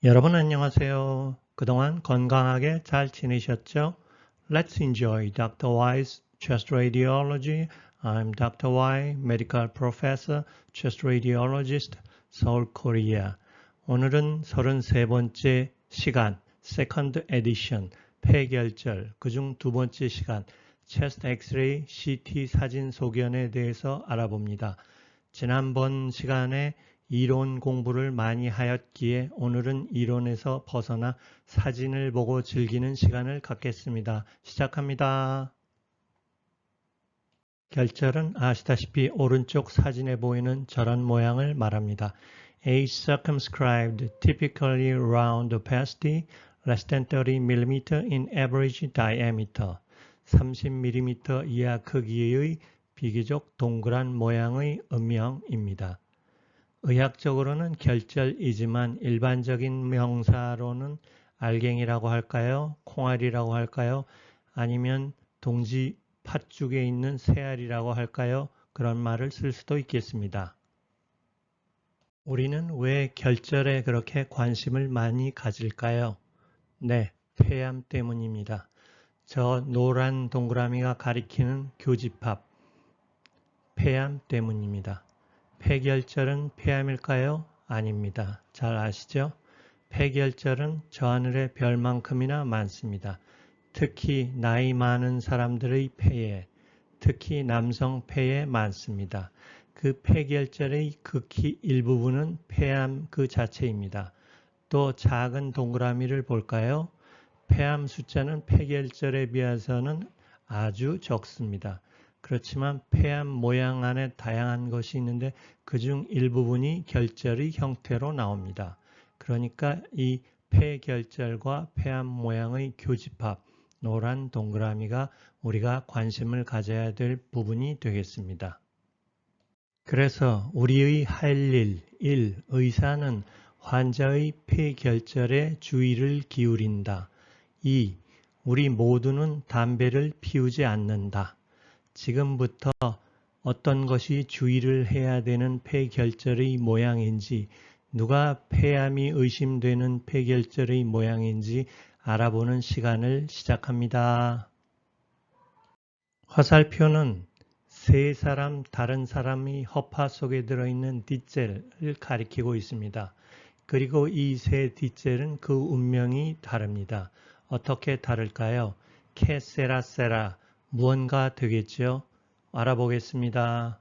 여러분 안녕하세요. 그동안 건강하게 잘 지내셨죠? Let's enjoy Dr. Y's Chest Radiology. I'm Dr. Y, Medical Professor, Chest Radiologist, 서울, Korea. 오늘은 33번째 시간, Second Edition, 폐결절, 그중 두 번째 시간, Chest X-ray, CT 사진 소견에 대해서 알아봅니다. 지난번 시간에 이론 공부를 많이 하였기에 오늘은 이론에서 벗어나 사진을 보고 즐기는 시간을 갖겠습니다. 시작합니다. 결절은 아시다시피 오른쪽 사진에 보이는 저런 모양을 말합니다. A circumscribed, typically round opacity, less than 30mm in average diameter, 30mm 이하 크기의 비교적 동그란 모양의 음영입니다. 의학적으로는 결절이지만 일반적인 명사로는 알갱이라고 할까요? 콩알이라고 할까요? 아니면 동지 팥죽에 있는 새알이라고 할까요? 그런 말을 쓸 수도 있겠습니다. 우리는 왜 결절에 그렇게 관심을 많이 가질까요? 네, 폐암 때문입니다. 저 노란 동그라미가 가리키는 교집합, 폐암 때문입니다. 폐결절은 폐암일까요? 아닙니다. 잘 아시죠? 폐결절은 저 하늘의 별만큼이나 많습니다. 특히 나이 많은 사람들의 폐에, 특히 남성 폐에 많습니다. 그 폐결절의 극히 일부분은 폐암 그 자체입니다. 또 작은 동그라미를 볼까요? 폐암 숫자는 폐결절에 비해서는 아주 적습니다. 그렇지만 폐암 모양 안에 다양한 것이 있는데 그중 일부분이 결절의 형태로 나옵니다. 그러니까 이 폐결절과 폐암 모양의 교집합, 노란 동그라미가 우리가 관심을 가져야 될 부분이 되겠습니다. 그래서 우리의 할 일, 의사는 환자의 폐결절에 주의를 기울인다. 2. 우리 모두는 담배를 피우지 않는다. 지금부터 어떤 것이 주의를 해야 되는 폐결절의 모양인지, 누가 폐암이 의심되는 폐결절의 모양인지 알아보는 시간을 시작합니다. 화살표는 세 사람 다른 사람의 허파 속에 들어있는 뒷젤을 가리키고 있습니다. 그리고 이 세 뒷젤은 그 운명이 다릅니다. 어떻게 다를까요? 케세라세라, 무언가 되겠죠? 알아보겠습니다.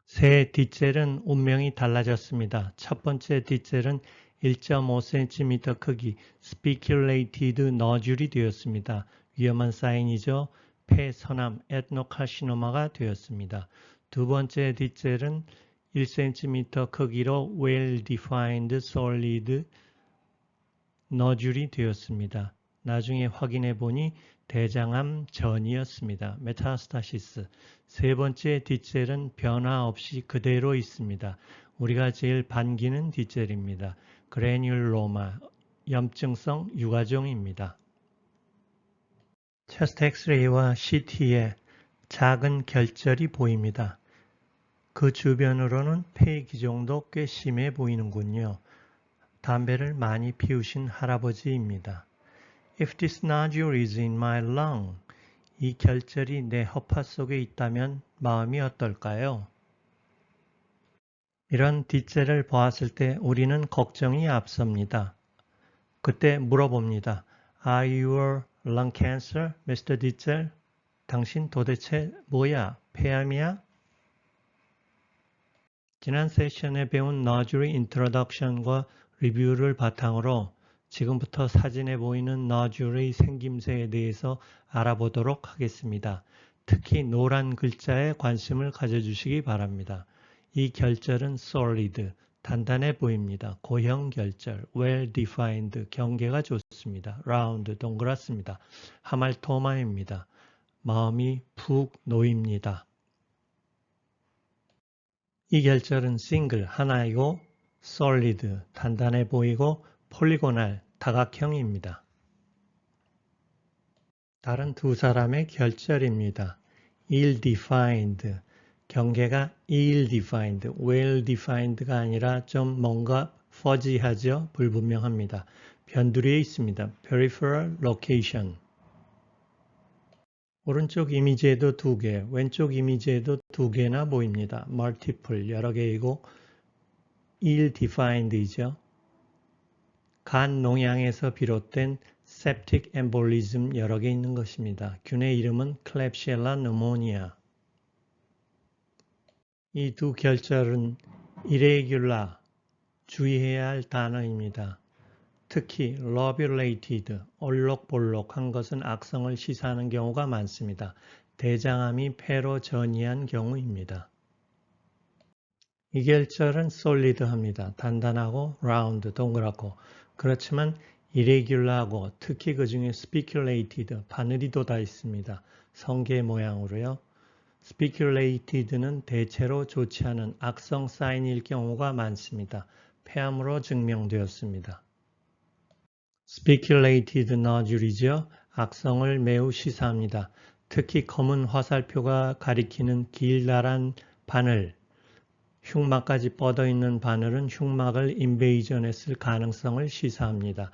세 뒷젤은 운명이 달라졌습니다. 첫 번째 뒷젤은 1.5cm 크기 spiculated nodule이 되었습니다. 위험한 사인이죠. 폐선암 에드노카시노마가 되었습니다. 두 번째 뒷젤은 1cm 크기로 well-defined solid nodule이 되었습니다. 나중에 확인해 보니 대장암 전이었습니다. 메타스타시스. 세 번째 뒷젤은 변화 없이 그대로 있습니다. 우리가 제일 반기는 뒷젤입니다. 그래뉴로마, 염증성 유가종입니다. 체스트 엑스레이와 CT에 작은 결절이 보입니다. 그 주변으로는 폐 기종도 꽤 심해 보이는군요. 담배를 많이 피우신 할아버지입니다. If this nodule is in my lung, 이 결절이 내 허파 속에 있다면 마음이 어떨까요? 이런 뒷젤을 보았을 때 우리는 걱정이 앞섭니다. 그때 물어봅니다. Are you lung cancer, Mr. 뒷젤? 당신 도대체 뭐야? 폐암이야? 지난 세션에 배운 nodule introduction과 리뷰를 바탕으로 지금부터 사진에 보이는 nodule의 생김새에 대해서 알아보도록 하겠습니다. 특히 노란 글자에 관심을 가져주시기 바랍니다. 이 결절은 solid, 단단해 보입니다. 고형 결절, well-defined, 경계가 좋습니다. round, 동그랗습니다. 하말토마입니다. 마음이 푹 놓입니다. 이 결절은 싱글, 하나이고 solid, 단단해 보이고 폴리고날, 다각형입니다. 다른 두 사람의 결절입니다. ill-defined, 경계가 ill-defined, well-defined가 아니라 좀 뭔가 fuzzy하죠. 불분명합니다. 변두리에 있습니다. peripheral location. 오른쪽 이미지에도 2개, 왼쪽 이미지에도 2개나 보입니다. multiple, 여러 개이고 ill-defined이죠. 간 농양에서 비롯된 septic embolism 여러 개 있는 것입니다. 균의 이름은 Klebsiella pneumonia. 이 두 결절은 irregular, 주의해야 할 단어입니다. 특히 lobulated, 올록볼록한 것은 악성을 시사하는 경우가 많습니다. 대장암이 폐로 전이한 경우입니다. 이 결절은 solid합니다. 단단하고 round, 동그랗고 그렇지만 irregular하고 특히 그 중에 spiculated, 바늘이 돋아 있습니다. 성게 모양으로요. spiculated는 대체로 좋지 않은 악성 사인일 경우가 많습니다. 폐암으로 증명되었습니다. spiculated nodule이죠. 악성을 매우 시사합니다. 특히 검은 화살표가 가리키는 길다란 바늘, 흉막까지 뻗어있는 바늘은 흉막을 인베이전했을 가능성을 시사합니다.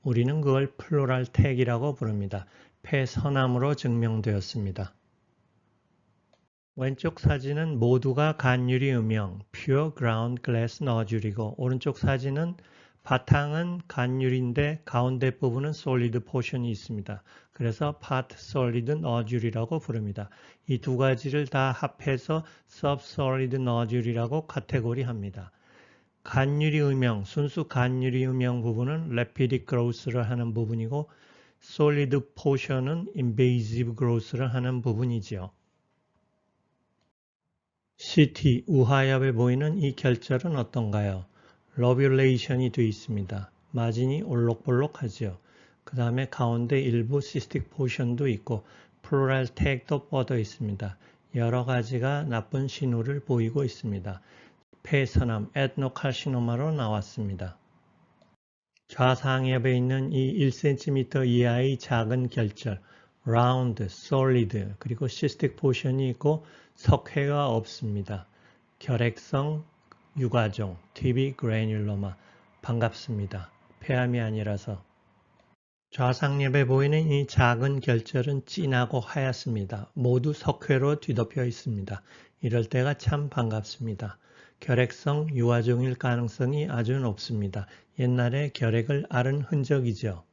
우리는 그걸 플로랄 택이라고 부릅니다. 폐선암으로 증명되었습니다. 왼쪽 사진은 모두가 간유리 음영, pure ground glass nodule이고 오른쪽 사진은 바탕은 간유리인데 가운데 부분은 solid portion이 있습니다. 그래서 part solid nodule이라고 부릅니다. 이 두 가지를 다 합해서 subsolid nodule이라고 카테고리합니다. 간유리 음영, 순수 간유리 음영 부분은 rapid growth를 하는 부분이고 solid portion은 invasive growth를 하는 부분이지요. CT, 우하엽에 보이는 이 결절은 어떤가요? 러뷸레이션이 되어 있습니다. 마진이 올록볼록하죠. 그 다음에 가운데 일부 시스틱 포션도 있고 플로랄 택도 뻗어 있습니다. 여러 가지가 나쁜 신호를 보이고 있습니다. 폐선암, 에드노칼시노마로 나왔습니다. 좌상엽에 있는 이 1cm 이하의 작은 결절, round, solid, 그리고 시스틱 포션이 있고 석회가 없습니다. 결핵성 유가종, TB 그래뉼로마, 반갑습니다. 폐암이 아니라서. 좌상엽에 보이는 이 작은 결절은 진하고 하얗습니다. 모두 석회로 뒤덮여 있습니다. 이럴 때가 참 반갑습니다. 결핵성 유아종일 가능성이 아주 높습니다. 옛날에 결핵을 앓은 흔적이죠.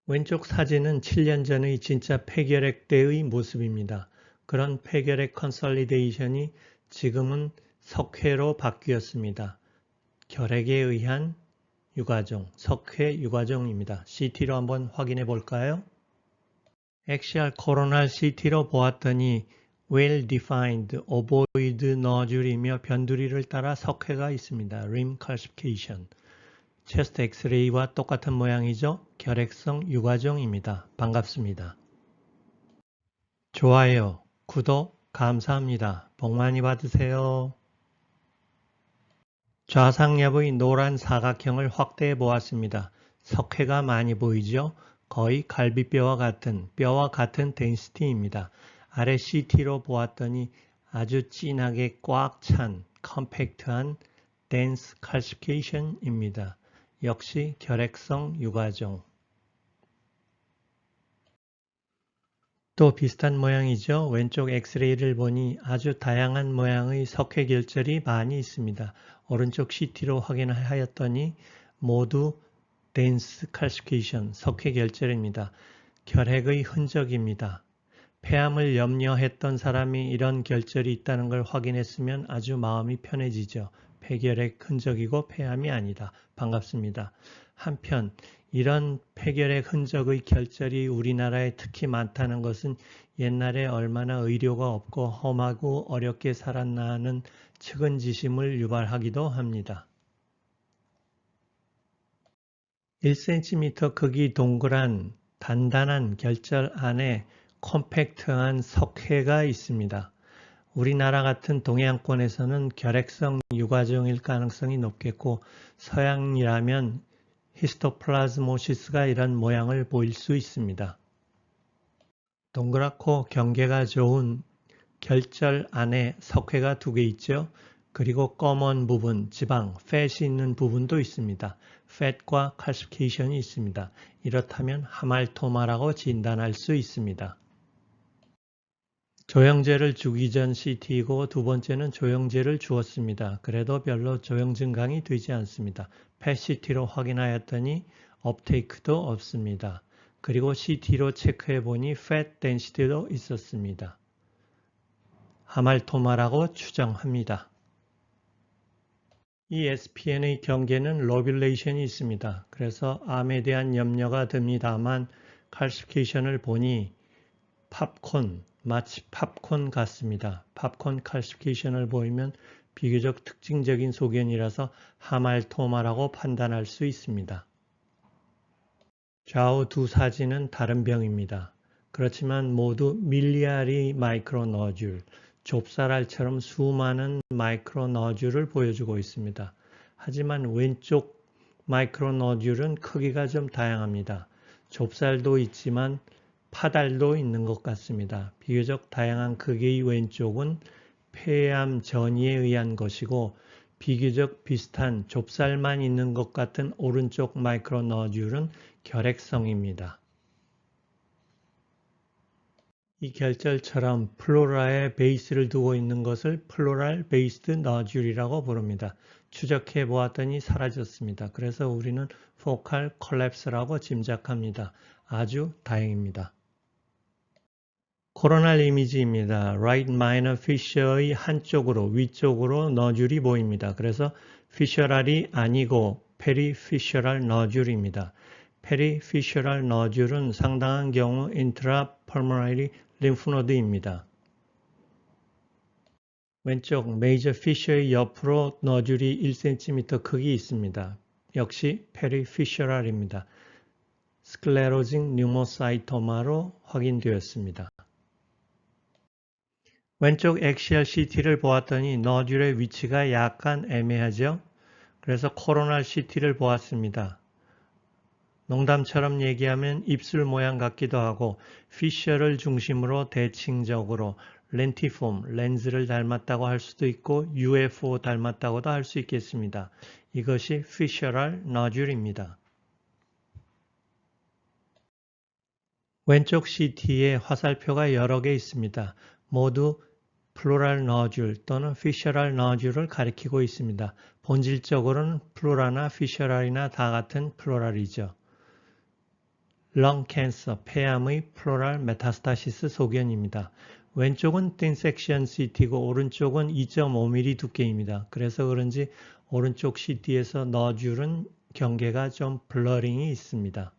왼쪽 사진은 7년 전의 진짜 폐결핵 때의 모습입니다. 그런 폐결핵 컨설리데이션이 지금은 석회로 바뀌었습니다. 결핵에 의한 유가종, 석회 유가종입니다. CT로 한번 확인해 볼까요? 엑시알 코로날 CT로 보았더니 well-defined ovoid nodule이며 변두리를 따라 석회가 있습니다. rim calcification. 체스트 엑스레이와 똑같은 모양이죠. 결핵성 유가종입니다. 반갑습니다. 좋아요, 구독 감사합니다. 복 많이 받으세요. 좌상엽의 노란 사각형을 확대해 보았습니다. 석회가 많이 보이죠? 거의 갈비뼈와 같은 덴시티입니다. 아래 CT로 보았더니 아주 진하게 꽉 찬 컴팩트한 dense calcification입니다. 역시 결핵성 유가종. 또 비슷한 모양이죠. 왼쪽 엑스레이를 보니 아주 다양한 모양의 석회 결절이 많이 있습니다. 오른쪽 CT로 확인하였더니 모두 dense calcification, 석회 결절입니다. 결핵의 흔적입니다. 폐암을 염려했던 사람이 이런 결절이 있다는 걸 확인했으면 아주 마음이 편해지죠. 폐결핵 흔적이고 폐암이 아니다. 반갑습니다. 한편 이런 폐결핵 흔적의 결절이 우리나라에 특히 많다는 것은 옛날에 얼마나 의료가 없고 험하고 어렵게 살았나 하는 측은지심을 유발하기도 합니다. 1cm 크기 동그란 단단한 결절 안에 컴팩트한 석회가 있습니다. 우리나라 같은 동양권에서는 결핵성 유가종일 가능성이 높겠고 서양이라면 히스토플라즈모시스가 이런 모양을 보일 수 있습니다. 동그랗고 경계가 좋은 결절 안에 석회가 2개 있죠. 그리고 검은 부분, 지방, fat이 있는 부분도 있습니다. fat과 calcification이 있습니다. 이렇다면 하말토마라고 진단할 수 있습니다. 조영제를 주기 전 CT이고 두 번째는 조영제를 주었습니다. 그래도 별로 조영 증강이 되지 않습니다. PET-CT로 확인하였더니 업테이크도 없습니다. 그리고 CT로 체크해 보니 fat density도 있었습니다. 하말토마라고 추정합니다. 이 SPN의 경계는 로뷸레이션이 있습니다. 그래서 암에 대한 염려가 듭니다만 칼시피케이션을 보니 팝콘, 마치 팝콘 같습니다. 팝콘 칼시피케이션을 보이면 비교적 특징적인 소견이라서 하말토마라고 판단할 수 있습니다. 좌우 두 사진은 다른 병입니다. 그렇지만 모두 밀리아리 마이크로너듈, 좁쌀알처럼 수많은 마이크로너듈을 보여주고 있습니다. 하지만 왼쪽 마이크로너듈은 크기가 좀 다양합니다. 좁쌀도 있지만 파달도 있는 것 같습니다. 비교적 다양한 크기의 왼쪽은 폐암 전이에 의한 것이고 비교적 비슷한 좁쌀만 있는 것 같은 오른쪽 마이크로너듈은 결핵성입니다. 이 결절처럼 플로라의 베이스를 두고 있는 것을 플로랄 베이스드 너듈이라고 부릅니다. 추적해 보았더니 사라졌습니다. 그래서 우리는 포칼 콜랩스라고 짐작합니다. 아주 다행입니다. 코로날 이미지입니다. right minor fissure의 한쪽으로 위쪽으로 너듈이 보입니다. 그래서 피셔랄이 아니고 페리피셔랄 너듈입니다. 페리피셔랄 너듈은 상당한 경우 인트라펄모널리 림프노드입니다. 왼쪽 메이저 피셔의 옆으로 너듈이 1cm 크기 있습니다. 역시 페리피셔랄입니다. 스클레로징 뉴모사이토마로 확인되었습니다. 왼쪽 엑시얼 CT를 보았더니 너듈의 위치가 약간 애매하죠? 그래서 코로날 CT를 보았습니다. 농담처럼 얘기하면 입술 모양 같기도 하고 피셔를 중심으로 대칭적으로 렌티폼, 렌즈를 닮았다고 할 수도 있고 UFO 닮았다고도 할 수 있겠습니다. 이것이 피셔럴 너듈입니다. 왼쪽 CT에 화살표가 여러 개 있습니다. 모두 플로랄 너듈 또는 피셔럴 너듈을 가리키고 있습니다. 본질적으로는 플로라나 피셔럴이나 다 같은 플로랄이죠. 렁 캔서, 폐암의 플로랄 메타스타시스 소견입니다. 왼쪽은 틴 섹션 CT고 오른쪽은 2.5mm 두께입니다. 그래서 그런지 오른쪽 CT에서 너듈은 경계가 좀 블러링이 있습니다.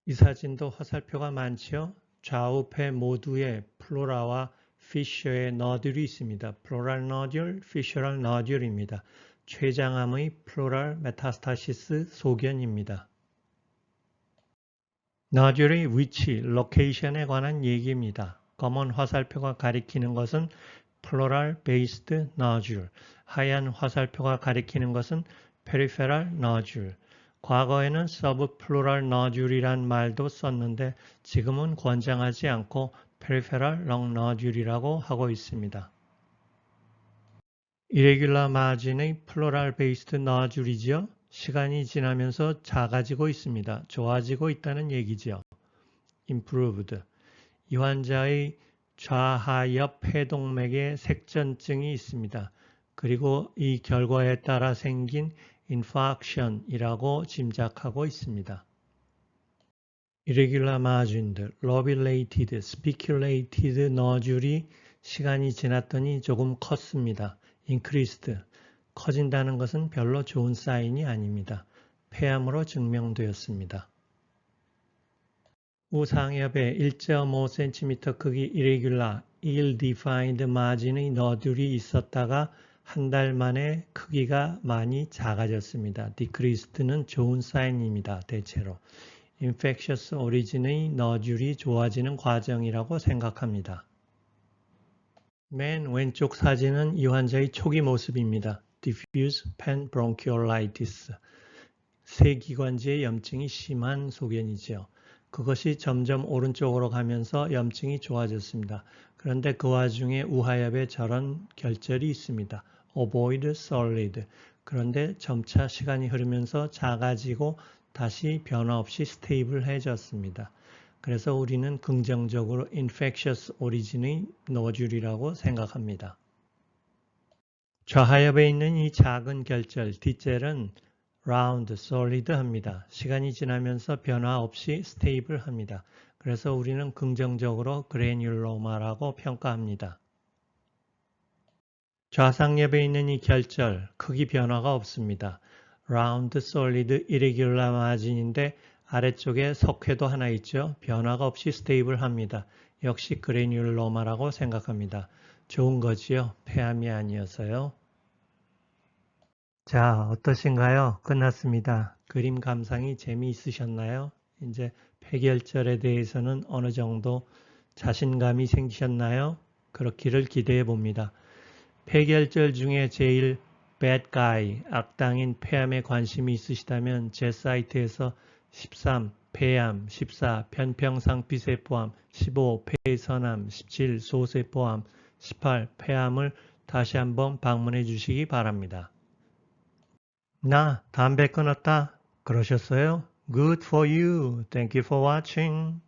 이 사진도 화살표가 많죠? 좌우패 모두에 플로라와 피셔의 너듈이 있습니다. 플로랄 너듈, 피셔럴 너듈입니다. 췌장암의 플로랄 메타스타시스 소견입니다. 너듈의 위치, 로케이션에 관한 얘기입니다. 검은 화살표가 가리키는 것은 플로랄 베이스드 너듈, 하얀 화살표가 가리키는 것은 페리페럴 너듈. 과거에는 서브플로랄 너듈이란 말도 썼는데 지금은 권장하지 않고 페리페럴 렁 너듈이라고 하고 있습니다. 이레귤러 마진의 플로랄 베이스드 너듈이죠. 시간이 지나면서 작아지고 있습니다. 좋아지고 있다는 얘기죠. improved. 이 환자의 좌하엽 폐동맥에 색전증이 있습니다. 그리고 이 결과에 따라 생긴 infarction이라고 짐작하고 있습니다. irregular margin들, lobular,ted, spiculated 너듈이 시간이 지났더니 조금 컸습니다. increased. 커진다는 것은 별로 좋은 사인이 아닙니다. 폐암으로 증명되었습니다. 우상엽에 1.5cm 크기 irregular, ill-defined margin의 너듈이 있었다가 한 달 만에 크기가 많이 작아졌습니다. decreased는 좋은 사인입니다. 대체로. infectious origin의 너듈이 좋아지는 과정이라고 생각합니다. 맨 왼쪽 사진은 이 환자의 초기 모습입니다. diffuse panbronchiolitis, 세기관지의 염증이 심한 소견이죠. 그것이 점점 오른쪽으로 가면서 염증이 좋아졌습니다. 그런데 그 와중에 우하엽에 저런 결절이 있습니다. Avoid solid. 그런데 점차 시간이 흐르면서 작아지고 다시 변화 없이 스테이블해졌습니다. 그래서 우리는 긍정적으로 infectious origin의 노즐이라고 생각합니다. 좌하엽에 있는 이 작은 결절 D젤은 round, solid 합니다. 시간이 지나면서 변화 없이 stable 합니다. 그래서 우리는 긍정적으로 granuloma라고 평가합니다. 좌상엽에 있는 이 결절, 크기 변화가 없습니다. round, solid, irregular margin인데 아래쪽에 석회도 하나 있죠. 변화가 없이 stable 합니다. 역시 granuloma라고 생각합니다. 좋은 거지요. 폐암이 아니어서요. 자, 어떠신가요? 끝났습니다. 그림 감상이 재미있으셨나요? 이제 폐결절에 대해서는 어느 정도 자신감이 생기셨나요? 그렇기를 기대해 봅니다. 폐결절 중에 제일 bad guy, 악당인 폐암에 관심이 있으시다면 제 사이트에서 13, 폐암, 14, 편평상피세포암, 15, 폐선암, 17, 소세포암, 18, 폐암을 다시 한번 방문해 주시기 바랍니다. 나 담배 끊었다. 그러셨어요? Good for you. Thank you for watching.